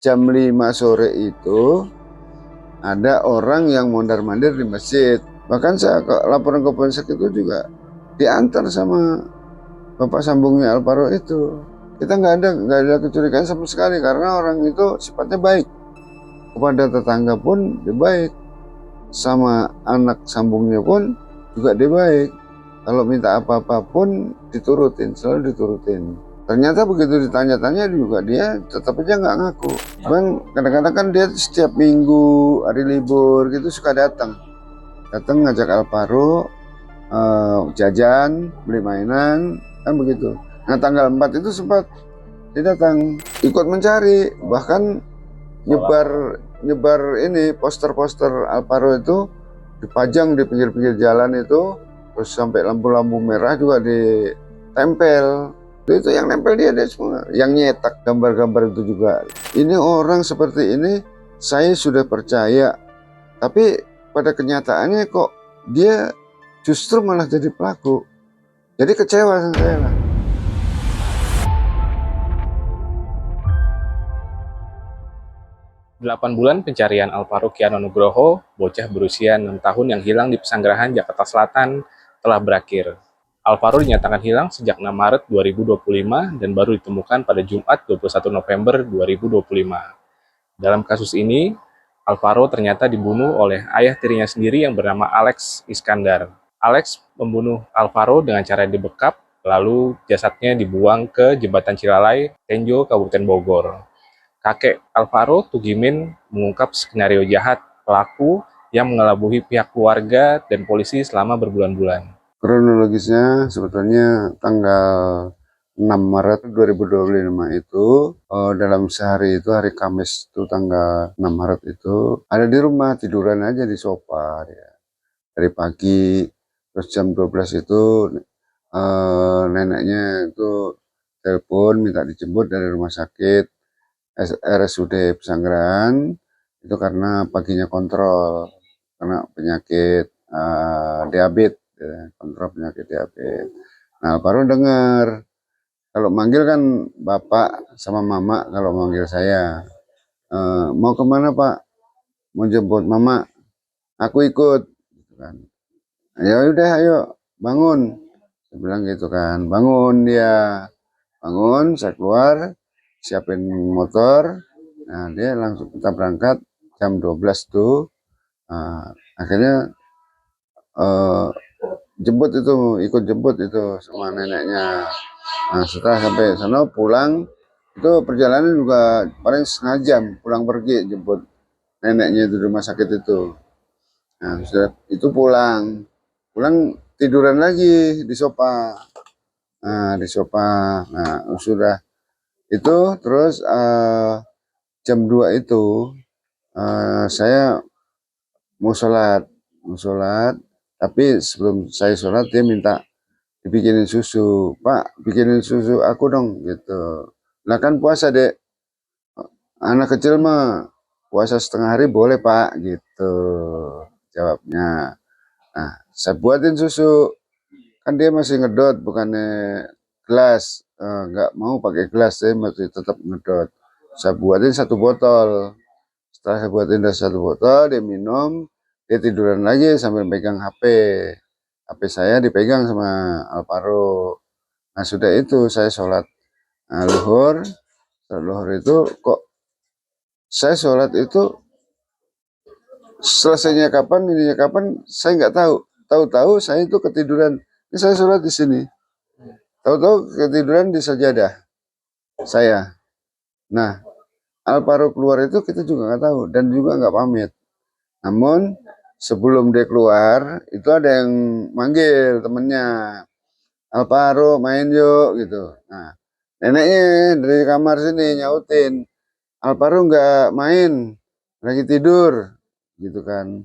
jam 5 sore itu ada orang yang mondar-mandir di masjid. Bahkan saya laporan ke polsek itu juga diantar sama bapak sambungnya Alvaro itu. Kita nggak ada kecurigaan sama sekali karena orang itu sifatnya baik. Kepada tetangga pun dia baik, sama anak sambungnya pun juga dia baik. Kalau minta apa-apa pun diturutin, selalu diturutin. Ternyata begitu ditanya-tanya juga dia tetap aja nggak ngaku. Cuman kadang-kadang kan dia setiap minggu, hari libur gitu suka datang ngajak Alvaro jajan, beli mainan, kan begitu. Nah tanggal 4 itu sempat dia datang ikut mencari, bahkan nyebar ini poster-poster Alvaro itu dipajang di pinggir-pinggir jalan itu, terus sampai lampu-lampu merah juga ditempel. Itu yang nempel dia semua, yang nyetak gambar-gambar itu juga. Ini orang seperti ini saya sudah percaya, tapi pada kenyataannya kok dia justru malah jadi pelaku. Jadi kecewa sama saya lah. 8 bulan pencarian Alvaro Kiano Nugroho, bocah berusia 6 tahun yang hilang di Pesanggerahan, Jakarta Selatan, telah berakhir. Alvaro dinyatakan hilang sejak 6 Maret 2025 dan baru ditemukan pada Jumat 21 November 2025. Dalam kasus ini, Alvaro ternyata dibunuh oleh ayah tirinya sendiri yang bernama Alex Iskandar. Alex membunuh Alvaro dengan cara dibekap, lalu jasadnya dibuang ke Jembatan Cilalai, Tenjo, Kabupaten Bogor. Kakek Alvaro, Tugimin, mengungkap skenario jahat pelaku yang mengelabui pihak keluarga dan polisi selama berbulan-bulan. Kronologisnya sebetulnya tanggal 6 Maret 2025 itu dalam sehari itu hari Kamis itu tanggal 6 Maret itu ada di rumah tiduran aja di sofa ya. Dari pagi terus jam 12 itu neneknya itu telepon minta dijemput dari rumah sakit RSUD Pesanggerahan itu karena paginya kontrol karena penyakit diabetes ya, kontrol penyakit diabetes. Nah baru dengar kalau manggil kan bapak sama mama, kalau manggil saya mau kemana pak, mau jemput mama, aku ikut gitu kan. Ya udah ayo bangun, saya bilang gitu kan. Bangun dia, bangun, saya keluar siapin motor. Nah dia langsung kita berangkat jam 12 tuh. Akhirnya jemput itu, ikut jemput itu sama neneknya. Nah setelah sampai sana pulang itu perjalanan juga paling setengah jam pulang pergi jemput neneknya itu di rumah sakit itu. Nah sudah itu pulang tiduran lagi di sofa. Nah di sofa. Nah sudah itu terus jam 2 itu saya mau sholat, tapi sebelum saya sholat dia minta dibikinin susu, Pak bikinin susu aku dong gitu. Nah kan puasa dek, anak kecil mah puasa setengah hari boleh Pak gitu jawabnya. Nah saya buatin susu, kan dia masih ngedot bukannya gelas, nggak mau pakai gelas, saya masih tetap ngedot. Saya buatin satu botol, setelah saya buatin satu botol dia minum, dia tiduran lagi sambil pegang HP saya dipegang sama Alvaro. Nah sudah itu saya sholat luhur itu kok saya sholat itu selesainya kapan, ininya kapan saya nggak tahu. Tahu-tahu saya itu ketiduran, ini saya sholat di sini, tahu-tahu ketiduran di sajadah saya. Nah Alvaro keluar itu kita juga nggak tahu dan juga nggak pamit. Namun sebelum dia keluar itu ada yang manggil temennya, Alvaro main yuk gitu. Nah neneknya dari kamar sini nyautin, Alvaro nggak main, lagi tidur gitu kan.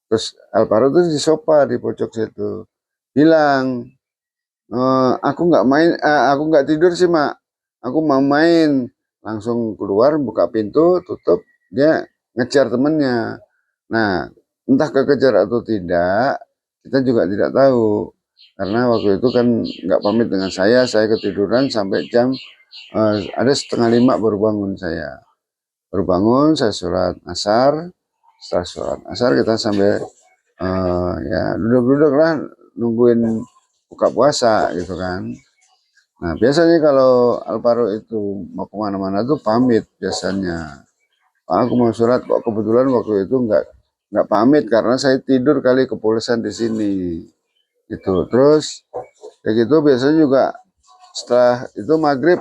Terus Alvaro tuh di sofa di pojok situ bilang, aku nggak main, aku nggak tidur sih mak, aku mau main. Langsung keluar buka pintu tutup, dia ngejar temennya. Nah entah kekejar atau tidak kita juga tidak tahu karena waktu itu kan nggak pamit dengan saya ketiduran sampai jam ada setengah 5 baru bangun saya. baru bangun, saya sholat asar. Setelah sholat asar kita sampai ya duduk-duduk lah nungguin buka puasa gitu kan. Nah biasanya kalau Alvaro itu mau kemana-mana tuh pamit biasanya. "Pak, aku mau sholat kok, kebetulan waktu itu nggak pamit karena saya tidur kali kepulesan di sini gitu. Terus kayak gitu biasanya juga setelah itu maghrib,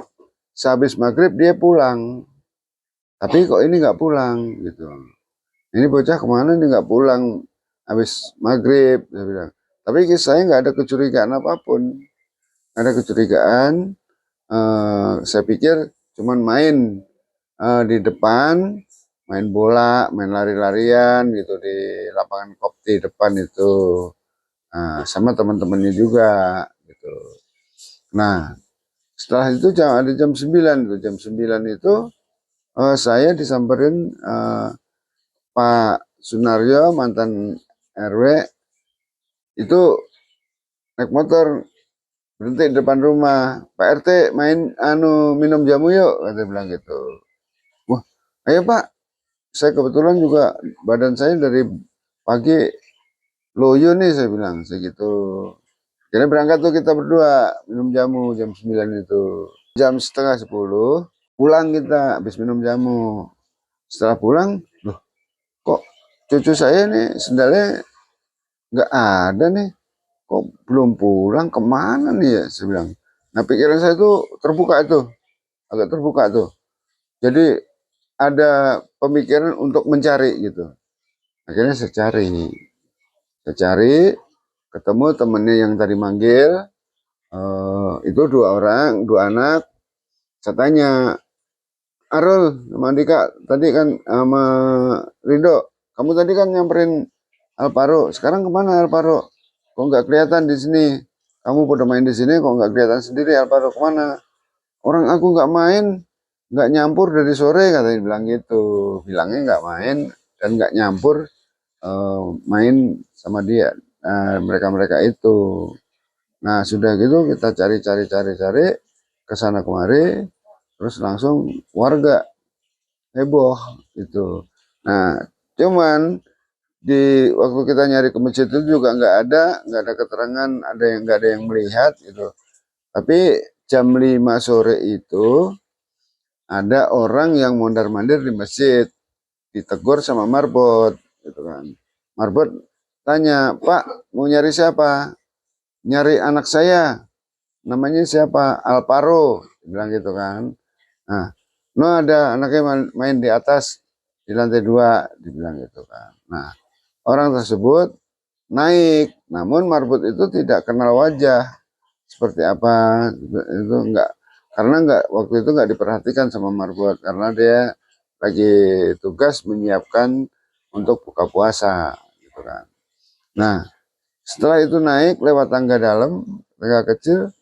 sehabis maghrib dia pulang. Tapi kok ini nggak pulang gitu. Ini bocah kemana nih nggak pulang habis maghrib, saya bilang. Tapi saya nggak ada kecurigaan apapun, nggak ada kecurigaan. Saya pikir cuman main di depan, main bola, main lari-larian gitu di lapangan kopti depan itu. Sama teman-temannya juga gitu. Nah, setelah itu ada jam 9 tuh. Jam 9 itu saya disamperin Pak Sunaryo, mantan RW, itu naik motor berhenti di depan rumah. "Pak RT main minum jamu yuk," kata bilang gitu. "Wah, ayo Pak, saya kebetulan juga badan saya dari pagi loyo nih," saya bilang segitu. Jadi berangkat tuh kita berdua minum jamu jam 9 itu. Jam setengah 10 pulang kita habis minum jamu. Setelah pulang, loh kok cucu saya nih sendalnya nggak ada nih, kok belum pulang, kemana nih ya, saya bilang. Nah pikiran saya tuh terbuka tuh, agak terbuka tuh. Jadi ada pemikiran untuk mencari gitu. Akhirnya saya cari, ketemu temennya yang tadi manggil, itu dua orang, dua anak. Saya tanya, "Arul sama Andika tadi kan sama Rido, kamu tadi kan nyamperin Alvaro, sekarang kemana Alvaro? Kok nggak kelihatan di sini? Kamu pada main di sini kok nggak kelihatan sendiri, Alvaro kemana? Orang aku nggak main, nggak nyampur dari sore," katanya bilang gitu. Bilangnya nggak main dan nggak nyampur main sama dia, mereka-mereka itu. Nah sudah gitu kita cari ke sana kemari, terus langsung warga heboh gitu. Nah cuman di waktu kita nyari ke masjid itu juga nggak ada keterangan, nggak ada yang melihat gitu. Tapi jam 5 sore itu ada orang yang mondar-mandir di masjid, ditegur sama marbot gitu kan. Marbot tanya, "Pak, mau nyari siapa?" "Nyari anak saya, namanya siapa? Alvaro," bilang gitu kan. Nah, "No, ada anaknya main di atas di lantai 2," dibilang gitu kan. Nah, orang tersebut naik, namun marbot itu tidak kenal wajah seperti apa itu, enggak, karena enggak, waktu itu enggak diperhatikan sama marbot karena dia lagi tugas menyiapkan untuk buka puasa gitu kan. Nah setelah itu naik lewat tangga dalam, tangga kecil,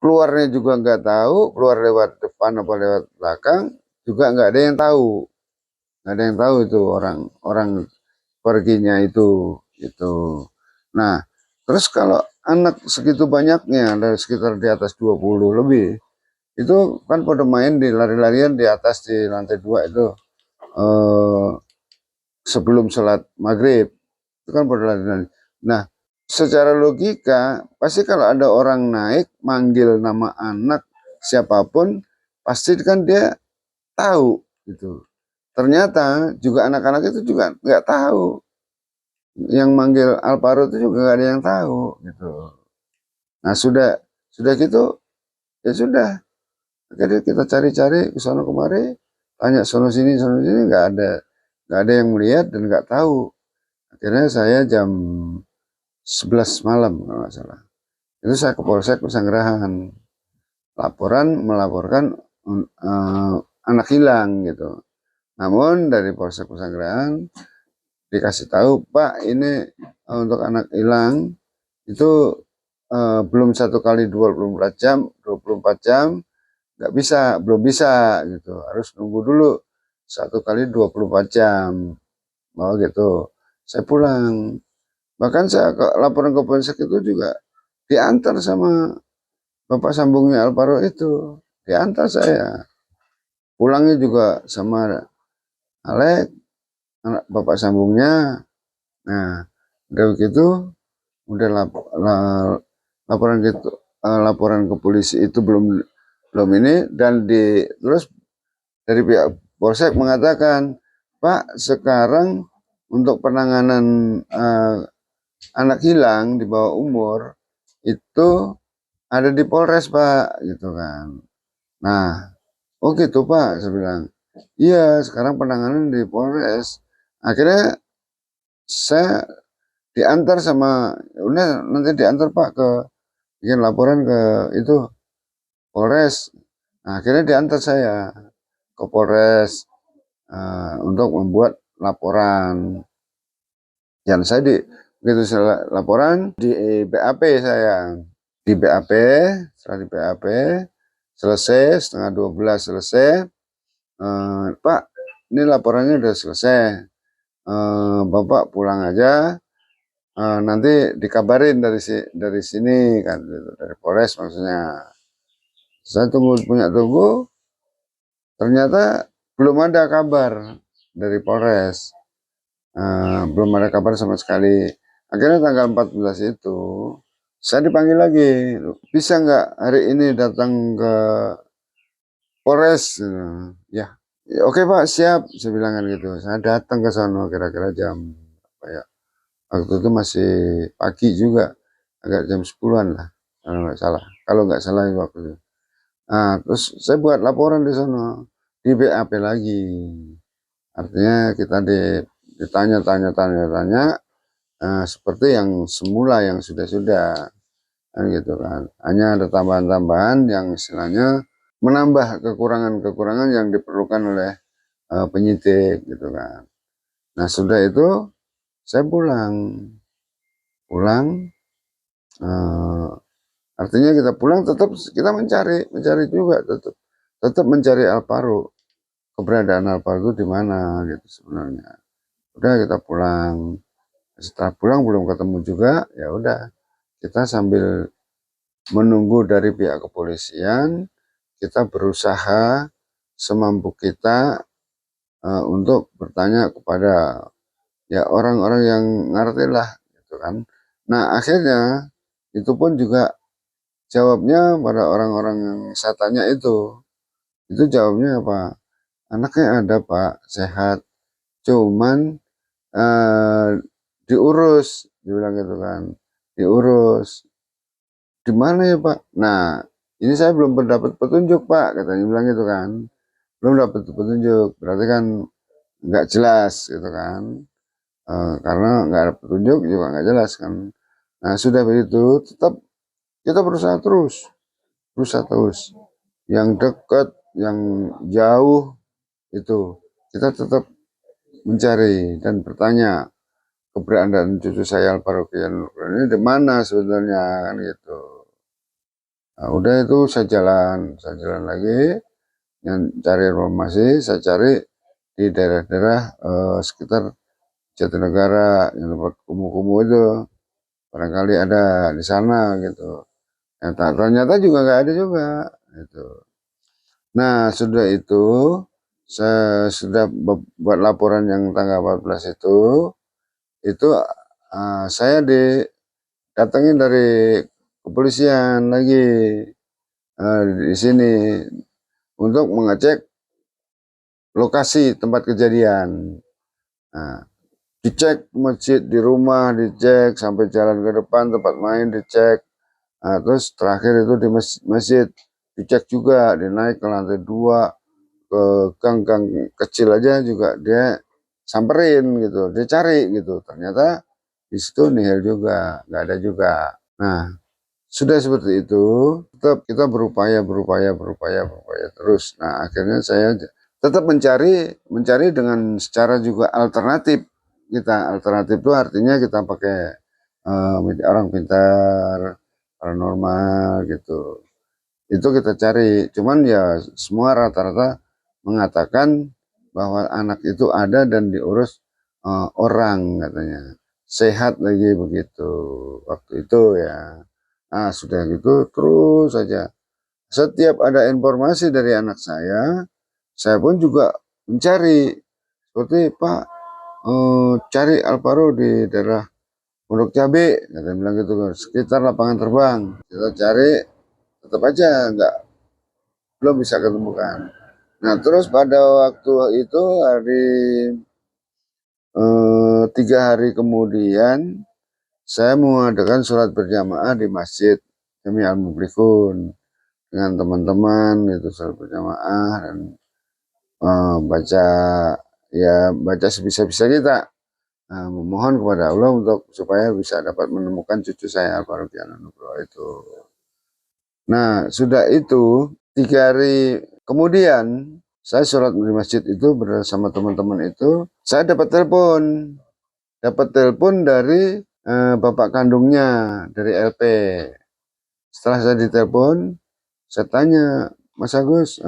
keluarnya juga nggak tahu, keluar lewat depan apa lewat belakang juga nggak ada yang tahu, nggak ada yang tahu itu orang orang perginya itu. Nah terus kalau anak segitu banyaknya, ada sekitar di atas 20 lebih, itu kan pada main di lari-larian di atas di lantai 2 itu, eh, sebelum sholat maghrib itu kan pada lari-lari. Nah secara logika pasti kalau ada orang naik manggil nama anak siapapun pasti kan dia tahu gitu. Ternyata juga anak-anak itu juga nggak tahu, yang manggil Alvaro itu juga nggak ada yang tahu gitu. Nah sudah gitu ya sudah, akhirnya kita cari-cari ke sana kemari, tanya sono sini nggak ada yang melihat dan nggak tahu. Akhirnya saya jam 11 malam kalau nggak salah itu saya ke Polsek Pesanggerahan, melaporkan anak hilang gitu. Namun dari Polsek Pesanggerahan dikasih tahu, "Pak, ini untuk anak hilang itu belum 1 kali 24 jam nggak bisa, belum bisa gitu, harus nunggu dulu 1 kali 24 jam." Oh gitu, saya pulang. Bahkan saya laporan ke Polsek itu juga diantar sama bapak sambungnya Alvaro itu, diantar saya. pulangnya juga sama Alek, anak bapak sambungnya. Nah, udah begitu, udah laporan gitu, laporan ke polisi itu belum belum ini, dan terus dari pihak Polsek mengatakan, Pak, sekarang untuk penanganan anak hilang di bawah umur itu ada di Polres, Pak, gitu kan. Nah, oh gitu, Pak, saya bilang. Iya, sekarang penanganan di Polres. Akhirnya saya diantar sama, udah nanti diantar Pak ke bikin laporan ke itu Polres. Nah, akhirnya diantar saya ke Polres untuk membuat laporan. Dan saya begitu saya laporan di BAP saya, di BAP, setelah di BAP selesai setengah 12 selesai. Pak, ini laporannya udah selesai. Bapak pulang aja. Nanti dikabarin dari sini kan, gitu, dari Polres maksudnya. Saya tunggu, ternyata belum ada kabar dari Polres. Belum ada kabar sama sekali. Akhirnya tanggal 14 itu saya dipanggil lagi, bisa nggak hari ini datang ke Polres? Ya, ya, oke Pak, siap. Saya bilang kan gitu. Saya datang ke sana kira-kira jam apa ya? Waktu itu masih pagi juga, agak jam 10-an lah, kalau nggak salah. Kalau nggak salah waktu itu. Nah, terus saya buat laporan di sana, di BAP lagi. Artinya kita ditanya-tanya, seperti yang semula, yang sudah-sudah, kan gitu kan. Hanya ada tambahan-tambahan yang istilahnya menambah kekurangan-kekurangan yang diperlukan oleh penyidik gitu kan. Nah, sudah itu saya pulang, eh, artinya kita pulang tetap kita mencari juga, tetap mencari Alvaro, keberadaan Alvaro itu di mana gitu sebenarnya. Udah kita pulang, setelah pulang belum ketemu juga, ya udah kita sambil menunggu dari pihak kepolisian, kita berusaha semampu kita untuk bertanya kepada ya orang-orang yang ngerti lah gitu kan. Nah, akhirnya itu pun juga jawabnya pada orang-orang yang saya tanya itu jawabnya apa? Anaknya ada Pak, sehat, cuman eh, diurus, dibilang gitu kan, diurus. Di mana ya Pak? Nah, ini saya belum mendapat petunjuk Pak, katanya bilang gitu kan, belum dapat petunjuk, berarti kan nggak jelas gitu kan. Karena nggak ada petunjuk juga nggak jelas kan. Nah, sudah begitu tetap kita berusaha terus. Yang dekat, yang jauh itu kita tetap mencari dan bertanya keberadaan cucu saya Alvaro ini di mana sebenarnya kan gitu. Nah, udah itu saya jalan lagi, yang cari informasi, saya cari di daerah-daerah sekitar Jatinegara yang tempat kumuh-kumuh itu, barangkali ada di sana gitu. Ternyata juga nggak ada juga gitu. Nah, sudah itu saya sudah buat laporan yang tanggal 14 itu saya didatengin dari kepolisian lagi di sini untuk mengecek lokasi tempat kejadian. Nah, dicek masjid di rumah, dicek sampai jalan ke depan tempat main dicek. Nah, terus terakhir itu di masjid dicek juga, dinaik ke lantai 2 ke gang-gang kecil aja juga dia samperin gitu, dia cari gitu. Ternyata di situ nihil juga, nggak ada juga. Nah, sudah seperti itu, tetap kita berupaya terus. Nah, akhirnya saya tetap mencari dengan secara juga alternatif. Kita alternatif itu artinya kita pakai orang pintar, paranormal gitu. Itu kita cari. Cuman ya semua rata-rata mengatakan bahwa anak itu ada dan diurus orang katanya. Sehat lagi begitu waktu itu ya. Nah, sudah gitu terus saja. Setiap ada informasi dari anak Saya pun juga mencari, seperti Pak, cari Alvaro di daerah Pondok Cabe, kata bilang gitu, sekitar lapangan terbang. Kita cari, tetap aja belum bisa ketemukan. Nah, terus pada waktu itu hari 3 hari kemudian saya mengadakan sholat berjamaah di masjid Jami Al Muflihun dengan teman-teman, itu sholat berjamaah dan baca, ya baca sebisa-bisa kita, memohon kepada Allah untuk supaya bisa dapat menemukan cucu saya Alvaro Kiano Nugroho itu. Nah, sudah itu 3 hari kemudian saya sholat di masjid itu bersama teman-teman itu, saya dapat telepon dari bapak kandungnya dari LP. Setelah saya ditelepon, saya tanya, Mas Agus,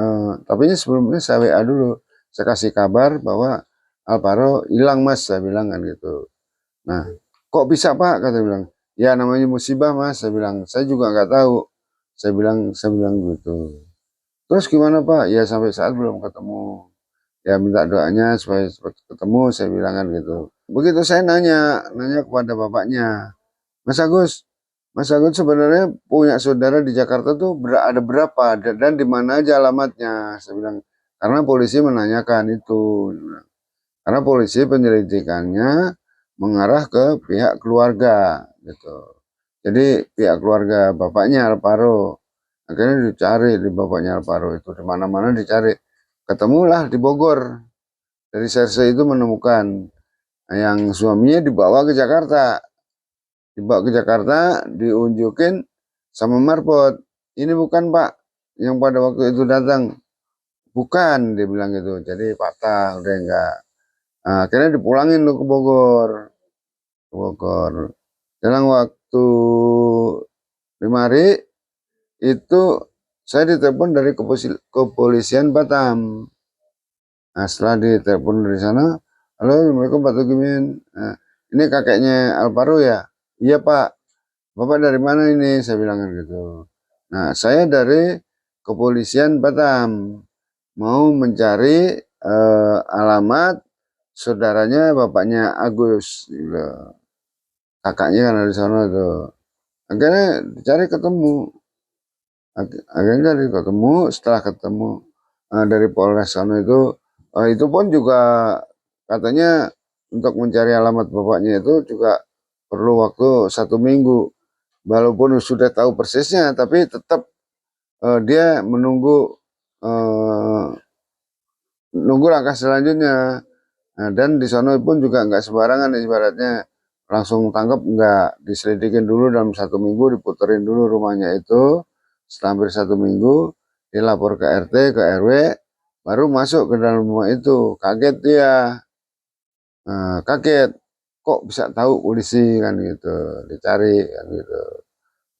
tapi sebelumnya saya WA dulu, saya kasih kabar bahwa Alvaro hilang Mas, saya bilang kan gitu. Nah, kok bisa Pak? Kata bilang, ya namanya musibah Mas, saya bilang, saya juga nggak tahu. Saya bilang gitu. Terus gimana Pak? Ya sampai saat belum ketemu. Ya minta doanya supaya cepat ketemu, saya bilang kan gitu. Begitu saya nanya kepada bapaknya, Mas Agus sebenarnya punya saudara di Jakarta tuh ada berapa dan di mana aja alamatnya? Saya bilang, karena polisi menanyakan itu. Karena polisi penyelidikannya mengarah ke pihak keluarga gitu. Jadi pihak keluarga bapaknya Alvaro. Akhirnya dicari di bapaknya Alvaro itu di mana-mana dicari. Ketemulah di Bogor. Dari serse itu menemukan yang suaminya dibawa ke Jakarta. Diunjukin sama Marpot. Ini bukan Pak yang pada waktu itu datang. Bukan, dia bilang gitu. Jadi patah, udah enggak. Nah, akhirnya dipulangin loh ke Bogor. Dalam waktu 5 hari itu saya ditelepon dari kepolisian Batam. Nah, setelah ditelepon dari sana, halo, Assalamualaikum Pak Tugimin. Nah, ini kakeknya Alvaro ya? Iya Pak. Bapak dari mana ini? Saya bilang gitu. Nah, saya dari kepolisian Batam mau mencari alamat saudaranya bapaknya Agus, gitu. Kakaknya kan dari sana tuh. Akhirnya dicari ketemu. Akhirnya cari ketemu. Setelah ketemu dari Polres sana itu pun juga katanya untuk mencari alamat bapaknya itu juga perlu waktu 1 minggu. Walaupun sudah tahu persisnya, tapi tetap dia nunggu langkah selanjutnya. Nah, dan di sana pun juga nggak sembarangan, ibaratnya langsung tangkap, nggak, diselidikin dulu dalam 1 minggu, diputerin dulu rumahnya itu. Setelah hampir 1 minggu, dilapor ke RT, ke RW, baru masuk ke dalam rumah itu. Kaget dia, kaget, kok bisa tahu polisi kan gitu, dicari kan gitu.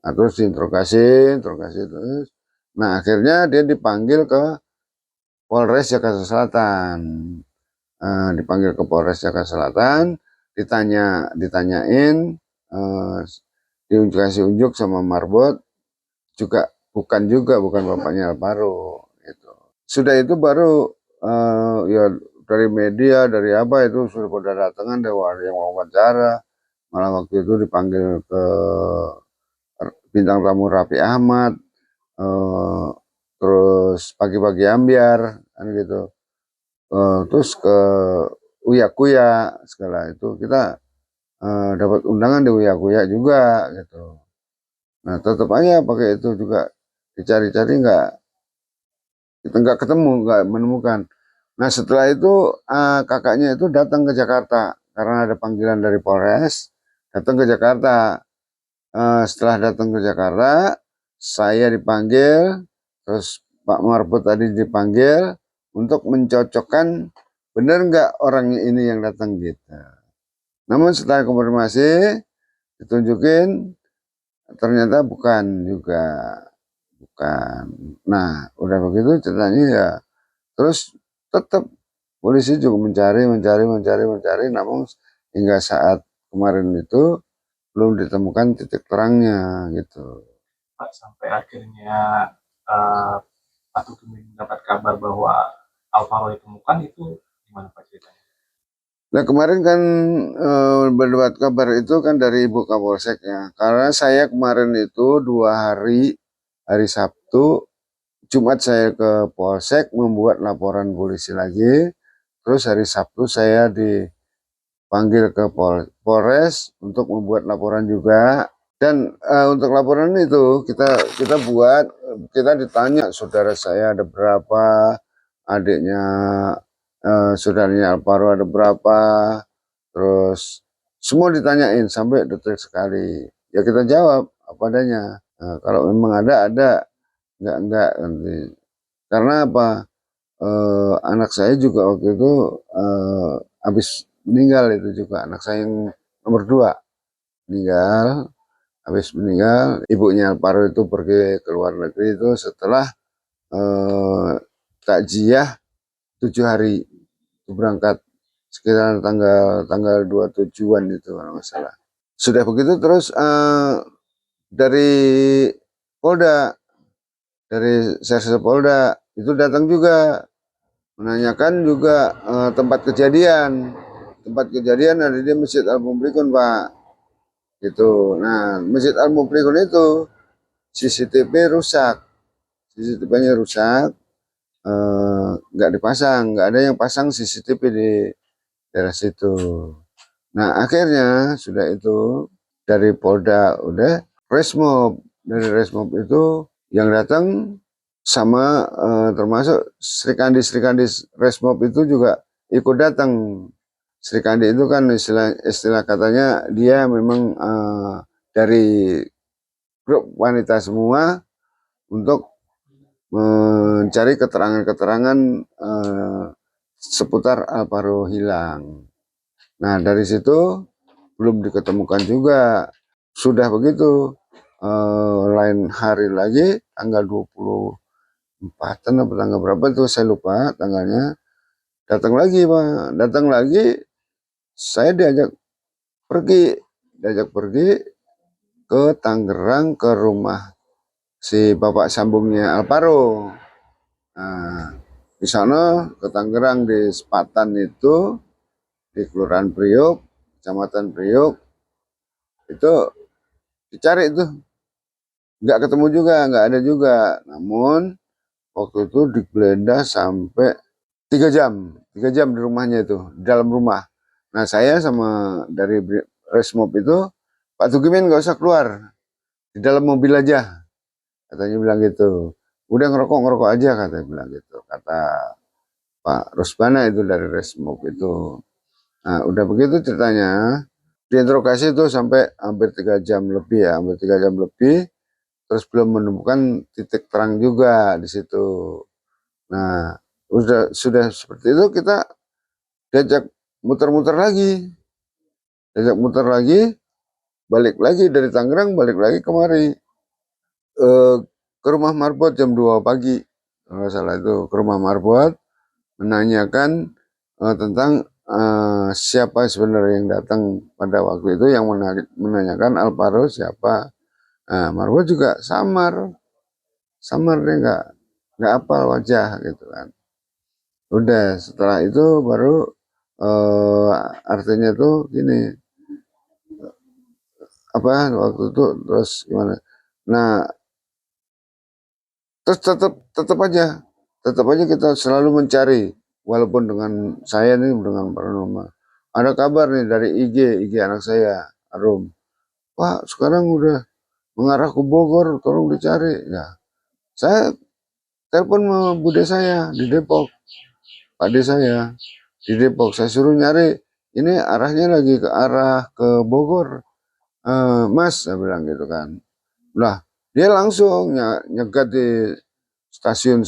Nah, terus interogasi terus. Nah, akhirnya dia dipanggil ke Polres Jakarta Selatan. Dipanggil ke Polres Jakarta Selatan, ditanyain, eh, dikasih unjuk sama Marbot, bukan bapaknya Alvaro. Gitu. Sudah itu baru ya dari media, dari apa itu sudah pada datangan, ada yang wawancara. Malah waktu itu dipanggil ke bintang tamu Raffi Ahmad, eh, terus pagi-pagi ambiar, kan gitu. Terus ke Uya Kuya segala itu kita dapat undangan di Uya Kuya juga gitu. Nah tetap aja pakai itu juga dicari-cari, kita nggak ketemu, nggak menemukan. Nah setelah itu kakaknya itu datang ke Jakarta karena ada panggilan dari Polres, datang ke Jakarta. Setelah datang ke Jakarta, saya dipanggil, terus Pak Marbot tadi dipanggil untuk mencocokkan benar nggak orang ini yang datang gitu. Namun setelah konfirmasi ditunjukin, ternyata bukan juga, bukan. Nah udah begitu ceritanya ya, terus tetap polisi juga mencari, namun hingga saat kemarin itu belum ditemukan titik terangnya gitu. Pak, sampai akhirnya uh, Pak Tugimin mendapat kabar bahwa Alvaro ditemukan itu gimana Pak ceritanya? Nah kemarin kan berdebat kabar itu kan dari Ibu Kapolsek ya. Karena saya kemarin itu 2 hari, hari Sabtu, Jumat saya ke Polsek membuat laporan polisi lagi. Terus hari Sabtu saya dipanggil ke Polres untuk membuat laporan juga. Dan untuk laporan itu kita buat, kita ditanya saudara saya ada berapa, adiknya saudaranya Alvaro ada berapa, terus semua ditanyain sampai detik sekali. Ya kita jawab apa adanya. Nah, kalau memang ada, enggak nanti. Karena apa? Anak saya juga waktu itu habis meninggal itu juga anak saya yang nomor 2 meninggal. Habis meninggal, ibunya Alvaro itu pergi ke luar negeri itu setelah takziah 7 hari itu berangkat sekitar tanggal 27-an itu kalau nggak salah. Sudah begitu terus dari Polda, dari Serse Polda itu datang juga menanyakan juga tempat kejadian. Tempat kejadian ada di Masjid Al-Mumrikun, Pak. Gitu. Nah, Masjid Al-Mumrikun itu CCTV rusak. CCTV-nya rusak, nggak dipasang, nggak ada yang pasang CCTV di daerah situ. Nah, akhirnya sudah itu dari Polda udah Resmob, dari Resmob itu yang datang sama termasuk Srikandi Resmob itu juga ikut datang. Srikandi itu kan istilah katanya dia memang dari grup wanita semua untuk mencari keterangan-keterangan seputar Alvaro hilang. Nah dari situ belum diketemukan juga. Sudah begitu lain hari lagi tanggal 24-an atau tanggal berapa itu saya lupa tanggalnya. Datang lagi Pak, datang lagi saya diajak pergi ke Tangerang ke rumah si bapak sambungnya Alvaro. Nah, di sana ke Tangerang di Sepatan itu di Kelurahan Priok, Kecamatan Priok itu dicari itu nggak ketemu juga, nggak ada juga. Namun waktu itu digeledah sampai 3 jam, 3 jam di rumahnya itu, di dalam rumah. Nah saya sama dari Resmob itu, Pak Tugimin nggak usah keluar, di dalam mobil aja, katanya bilang gitu. Udah ngerokok aja katanya bilang gitu, kata Pak Rusbana itu dari Resmob itu. Nah udah begitu ceritanya, diinterogasi itu sampai hampir 3 jam lebih ya, hampir 3 jam lebih. Terus belum menemukan titik terang juga di situ. Nah, sudah seperti itu kita diajak muter-muter lagi, balik lagi dari Tangerang, balik lagi kemari ke rumah Marbot jam 2 pagi, kalau nggak salah itu ke rumah Marbot menanyakan tentang siapa sebenarnya yang datang pada waktu itu yang menanyakan Alvaro siapa. Nah, Marbot juga samar dia nggak hafal wajah gitu kan. Udah setelah itu baru artinya tuh gini apa waktu itu terus gimana. Nah terus tetap aja kita selalu mencari walaupun dengan saya nih dengan paranormal. Ada kabar nih dari IG anak saya Arum. Pak sekarang udah mengarah ke Bogor, tolong dicari. Ya saya telepon sama bude saya di Depok. Pade saya di Depok saya suruh nyari ini arahnya lagi ke arah ke Bogor Mas saya bilang gitu kan lah dia langsung nyegat di stasiun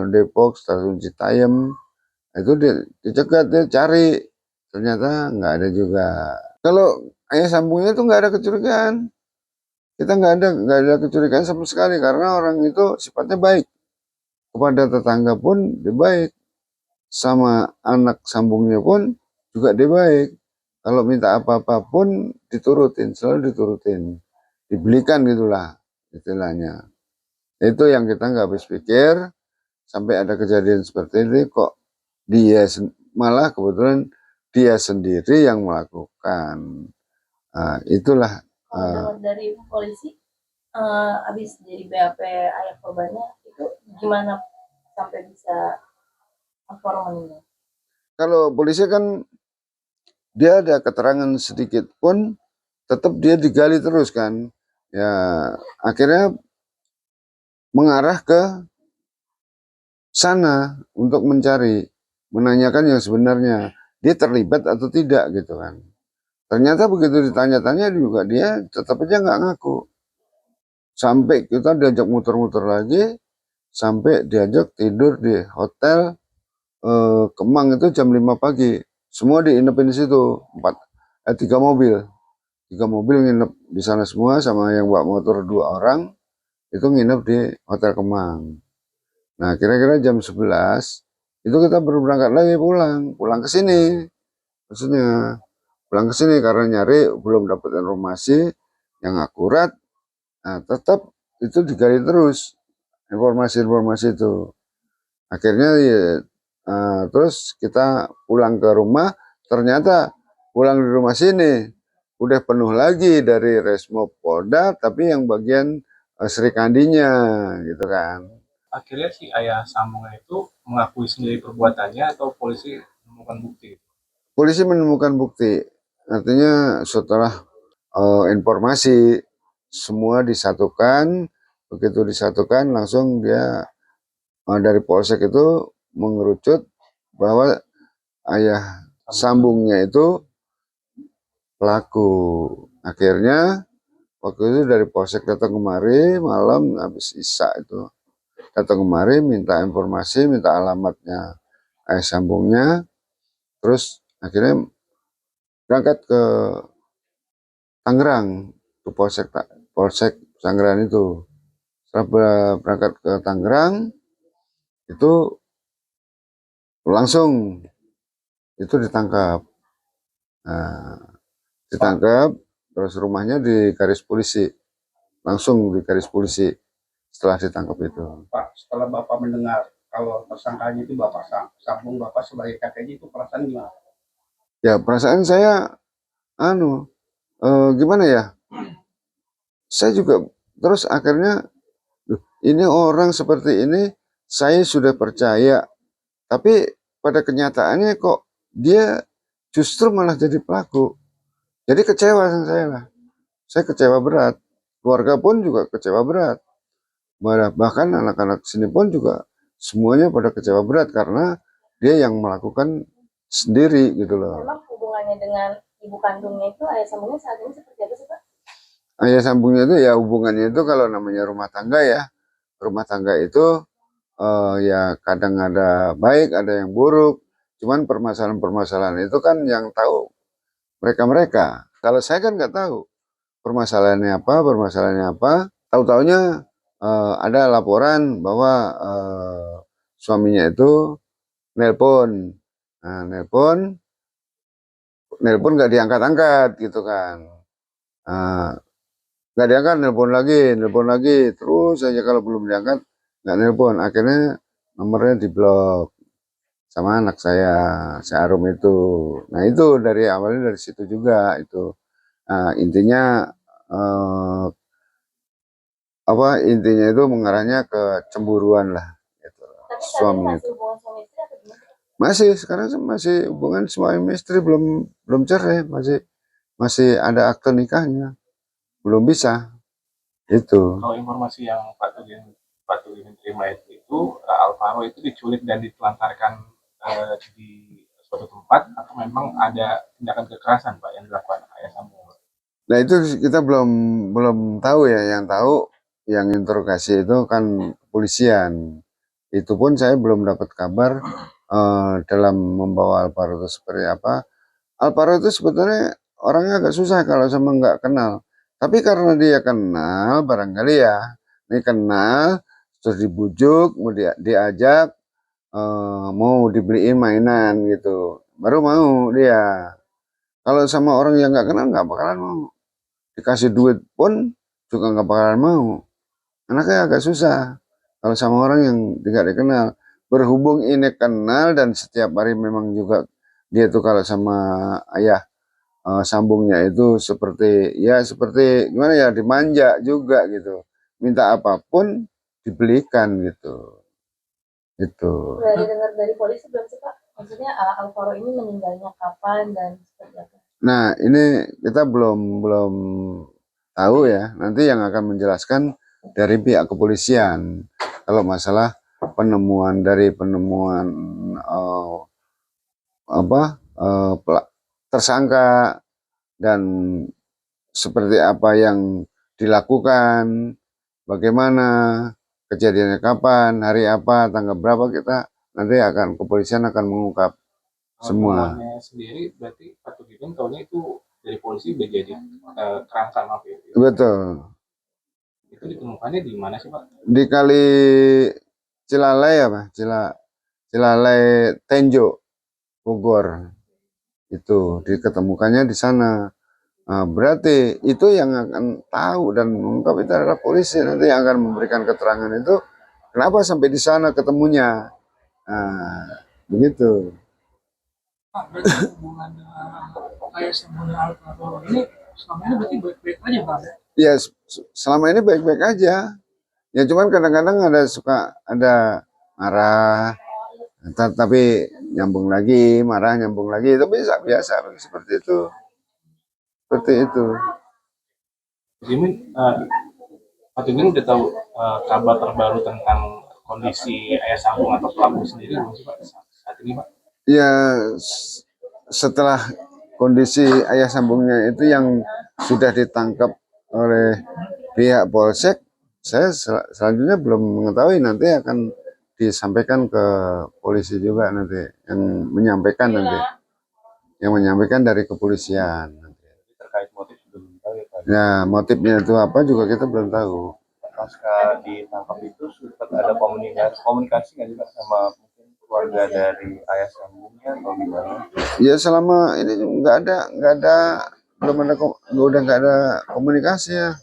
Depok, stasiun Citayam itu dia dicegat dia cari ternyata nggak ada juga. Kalau ayah sambungnya itu nggak ada kecurigaan, kita nggak ada kecurigaan sama sekali karena orang itu sifatnya baik kepada tetangga pun dia baik, sama anak sambungnya pun juga dia baik. Kalau minta apa-apa pun diturutin, selalu diturutin. Dibelikan gitulah istilahnya. Itu yang kita nggak habis pikir sampai ada kejadian seperti ini kok malah kebetulan dia sendiri yang melakukan. Itulah Kalau dengar dari polisi, habis jadi BAP ayah korbannya itu gimana sampai bisa informannya? kalau polisi kan dia ada keterangan sedikit pun tetap dia digali terus kan, ya akhirnya mengarah ke sana untuk mencari, menanyakan yang sebenarnya dia terlibat atau tidak gitu kan. Ternyata begitu ditanya-tanya juga dia tetap aja nggak ngaku. Sampai kita diajak muter-muter lagi, sampai diajak tidur di hotel Kemang itu jam 5 pagi. Semua diinepin di situ, 3 mobil. 3 mobil nginep di sana semua sama yang bawa motor 2 orang, itu nginep di Hotel Kemang. Nah, kira-kira jam 11 itu kita baru berangkat lagi pulang ke sini. Maksudnya pulang ke sini karena nyari belum dapat informasi yang akurat. Nah, tetap itu digali terus informasi-informasi itu. Akhirnya ya, terus kita pulang ke rumah, ternyata pulang di rumah sini udah penuh lagi dari Resmo Polda, tapi yang bagian Sri Kandinya gitu kan. Akhirnya si ayah sambungnya itu mengakui sendiri perbuatannya atau polisi menemukan bukti? Polisi menemukan bukti, artinya setelah informasi semua disatukan, begitu disatukan langsung dia dari polsek itu mengerucut bahwa ayah sambungnya itu pelaku. Akhirnya waktu itu dari polsek datang kemari malam habis isya itu, datang kemari minta informasi, minta alamatnya ayah sambungnya, terus akhirnya berangkat ke Tangerang, ke polsek Tangerang itu. Setelah berangkat ke Tangerang itu langsung itu ditangkap. Nah, ditangkap terus rumahnya di garis polisi, langsung di garis polisi setelah ditangkap itu. Pak, setelah Bapak mendengar kalau tersangkanya itu Bapak sambung, Bapak sebagai kakeknya itu perasaan gimana? Ya perasaan saya gimana ya, saya juga terus akhirnya ini orang seperti ini saya sudah percaya, tapi pada kenyataannya kok dia justru malah jadi pelaku. Jadi kecewa saya lah. Saya kecewa berat. Keluarga pun juga kecewa berat. Bahkan anak-anak sini pun juga semuanya pada kecewa berat karena dia yang melakukan sendiri gitu loh. Memang hubungannya dengan ibu kandungnya itu ayah sambungnya saat ini seperti apa sih Pak? Ayah sambungnya itu ya hubungannya itu kalau namanya rumah tangga ya. Rumah tangga itu ya kadang ada baik, ada yang buruk. Cuman permasalahan-permasalahan itu kan yang tahu mereka-mereka. Kalau saya kan nggak tahu permasalahannya apa. Tahu-taunya ada laporan bahwa suaminya itu nelpon, nah, nelpon nggak diangkat-angkat gitu kan. Nggak diangkat, nelpon lagi, terus saja kalau belum diangkat nggak nelpon. Akhirnya nomornya diblok sama anak saya, si Arum itu. Nah itu dari awalnya dari situ juga itu. Nah, intinya intinya itu mengarahnya ke cemburuan lah gitu. Tapi Suami masih itu hubungan suami istri atau gimana? masih sekarang masih hubungan suami istri, belum cerai, masih ada akte nikahnya, belum bisa itu. Kalau informasi yang Pak Tudin terima itu Alvaro itu diculik dan ditelantarkan di suatu tempat atau memang ada tindakan kekerasan Pak yang dilakukan ayah sambung? Nah itu kita belum tahu ya, yang tahu yang interogasi itu kan kepolisian. Itu pun saya belum dapat kabar dalam membawa Alvaro itu seperti apa. Alvaro itu sebetulnya orangnya agak susah kalau sama nggak kenal. Tapi karena dia kenal, barangkali ya, ini kenal, terus dibujuk, mau diajak, mau dibeliin mainan gitu, baru mau dia. Kalau sama orang yang nggak kenal nggak bakalan mau. Dikasih duit pun juga nggak bakalan mau. Anaknya agak susah kalau sama orang yang tidak dikenal. berhubung ini kenal dan setiap hari memang juga dia tuh kalau sama ayah sambungnya itu seperti ya seperti gimana ya, dimanja juga gitu, minta apapun dibelikan gitu itu. Udah dengar dari polisi belum sih Pak? Maksudnya Alvaro ini meninggalnya kapan dan seperti apa? Nah ini kita belum belum tahu ya, nanti yang akan menjelaskan dari pihak kepolisian kalau masalah penemuan dari penemuan apa tersangka dan seperti apa yang dilakukan, bagaimana kejadiannya, kapan, hari apa, tanggal berapa, kita nanti akan kepolisian akan mengungkap semua. Temuannya sendiri berarti Pak Tugipin tahunya itu dari polisi udah jadi kerangka mafia. Betul. Itu ditemukannya di mana sih Pak? Di kali Cilalai apa? Cilalai Tenjo, Bogor. Itu diketemukannya di sana. Nah, berarti itu yang akan tahu dan mengungkap itu adalah polisi, nanti yang akan memberikan keterangan itu kenapa sampai di sana ketemunya. Nah, begitu. Pak, berarti hubungan ayah sama Alvaro ini selama ini berarti baik-baik aja Pak? Ya, selama ini baik-baik aja. Ya cuman kadang-kadang ada marah, tapi nyambung lagi, marah nyambung lagi, itu biasa seperti itu. Seperti itu. Pak Tugipin udah tahu kabar terbaru tentang kondisi ayah sambung atau pelaku sendiri belum sih Pak saat ini Pak? Ya setelah kondisi ayah sambungnya itu yang sudah ditangkap oleh pihak Polsek, saya selanjutnya belum mengetahui, nanti akan disampaikan ke polisi juga nanti, yang menyampaikan dari kepolisian. Terkait motif belum tahu ya Pak. Ya motifnya itu apa juga kita belum tahu. Pasca ditangkap itu sempat ada komunikasi nggak juga sama mungkin keluarga dari ayah sambungnya atau gimana? Ya selama ini belum ada udah nggak ada komunikasi ya.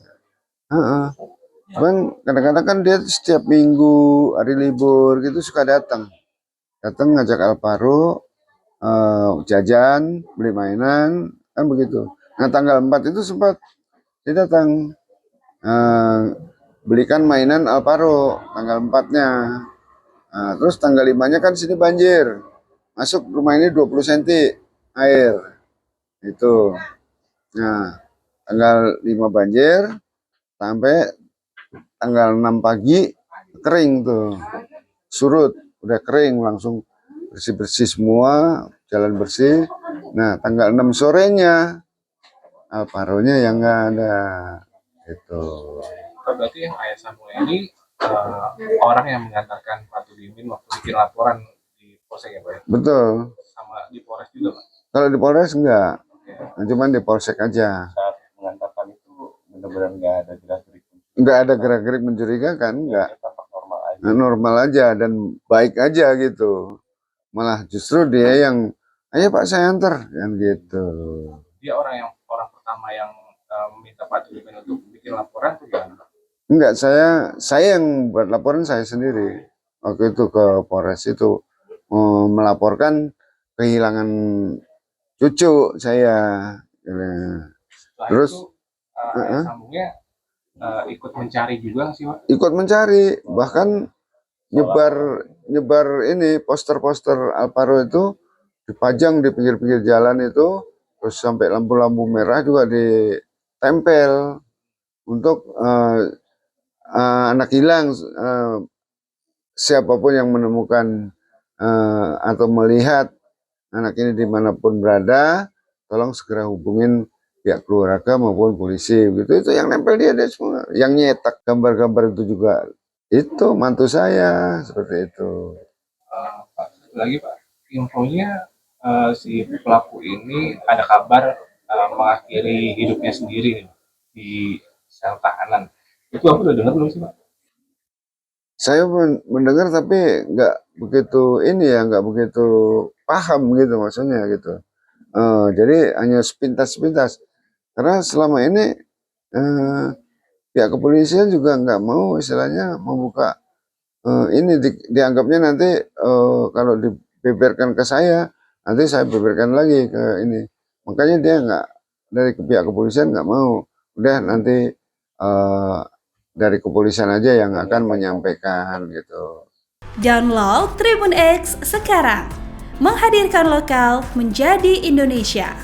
Cuman kadang-kadang kan dia setiap minggu hari libur gitu suka datang ngajak Alvaro jajan, beli mainan, kan begitu. Nah tanggal 4 itu sempat dia datang belikan mainan Alvaro tanggal 4-nya. Nah, terus tanggal 5-nya kan sini banjir, masuk rumah ini 20 cm air itu. Nah tanggal 5 banjir sampai tanggal 6 pagi kering tuh, surut, udah kering, langsung bersih-bersih semua, jalan bersih. Nah tanggal 6 sorenya Alvaro-nya yang nggak ada itu. Berarti yang ayah sambungnya ini orang yang mengantarkan Pak Tugipin waktu bikin laporan di Polsek ya Pak ya? Betul. Sama di Polres juga Pak? Kalau di Polres enggak, cuman di Polsek aja. Saat mengantarkan itu benar-benar nggak ada gerak-gerik. Nggak ada gerak-gerik mencurigakan, enggak. Tampak normal aja. Normal aja dan baik aja gitu. Malah justru dia yang, ayo Pak saya antar, kan gitu. Dia orang pertama yang meminta Pak Tugipin untuk bikin laporan tuh gimana? Enggak, saya yang buat laporan saya sendiri. Waktu itu ke Polres itu melaporkan kehilangan cucu saya. Setelah Terus itu ayah sambungnya ikut mencari juga sih Pak? Ikut mencari, bahkan nyebar ini poster-poster Alvaro itu dipajang di pinggir-pinggir jalan itu, terus sampai lampu-lampu merah juga ditempel untuk anak hilang, siapapun yang menemukan atau melihat anak ini dimanapun berada, tolong segera hubungin pihak keluarga maupun polisi. Gitu, itu yang nempel dia semua, yang nyetak gambar-gambar itu juga itu mantu saya, seperti itu. Pak, satu lagi Pak, infonya si pelaku ini ada kabar mengakhiri hidupnya sendiri nih, di sel tahanan. Itu aku udah dengar belum sih Pak? Saya mendengar tapi nggak begitu nggak begitu paham gitu maksudnya gitu. Jadi hanya sepintas-sepintas. Karena selama ini pihak kepolisian juga nggak mau istilahnya membuka ini dianggapnya nanti kalau dibeberkan ke saya, nanti saya beberkan lagi ke ini. Makanya dia nggak, dari pihak kepolisian nggak mau. Udah nanti dari kepolisian aja yang akan menyampaikan gitu. Download Tribun X sekarang, menghadirkan lokal menjadi Indonesia.